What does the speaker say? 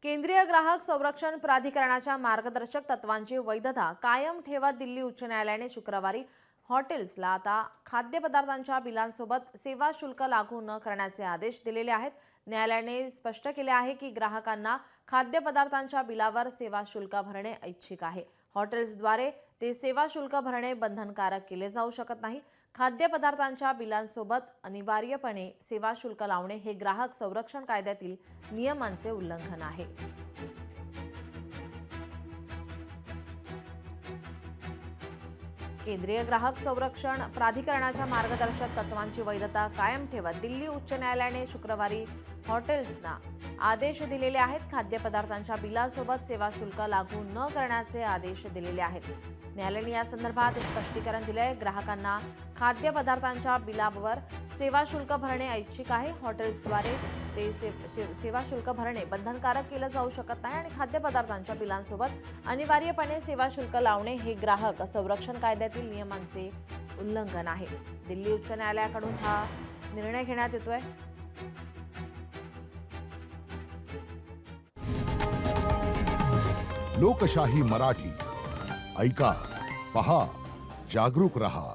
केंद्रीय ग्राहक संरक्षण प्राधिकरणाच्या मार्गदर्शक तत्वांची वैधता कायम ठेवत दिल्ली उच्च न्यायालयाने शुक्रवारी हॉटेल्सला आता खाद्यपदार्थांच्या बिलांसोबत सेवा शुल्क लागू न करण्याचे आदेश दिलेले आहेत। न्यायालयाने स्पष्ट केले आहे की ग्राहकांना खाद्यपदार्थांच्या बिलावर सेवा शुल्क भरणे ऐच्छिक आहे। हॉटेल्सद्वारे ते सेवा शुल्क भरणे बंधनकारक केले जाऊ शकत नाही। खाद्यपदार्थांच्या बिलांसोबत अनिवार्यपणे सेवा शुल्क लावणे हे ग्राहक संरक्षण कायद्यातील नियमांचे उल्लंघन आहे। केंद्रीय ग्राहक संरक्षण प्राधिकरणाच्या मार्गदर्शक तत्वांची वैधता कायम ठेवत दिल्ली उच्च न्यायालयाने शुक्रवारी हॉटेल्सना आदेश दिलेले आहेत। खाद्यपदार्थांच्या बिलासोबत सेवा शुल्क लागू न करण्याचे आदेश दिलेले आहेत। न्यायालयाने या संदर्भात स्पष्टीकरण दिले। ग्राहकांना खाद्यपदार्थांच्या बिलावर सेवा शुल्क भरणे ऐच्छिक आहे। हॉटेल्सद्वारे ते सेवा शुल्क भरणे बंधनकारक केलं जाऊ शकत नाही आणि खाद्यपदार्थांच्या बिलांसोबत अनिवार्यपणे सेवा शुल्क लावणे हे ग्राहक संरक्षण कायद्यातील नियमांचे उल्लंघन आहे। दिल्ली उच्च न्यायालयाकडून हा निर्णय घेण्यात येतोय। लोकशाही मराठी ऐका, पहा, जागरूक रहा।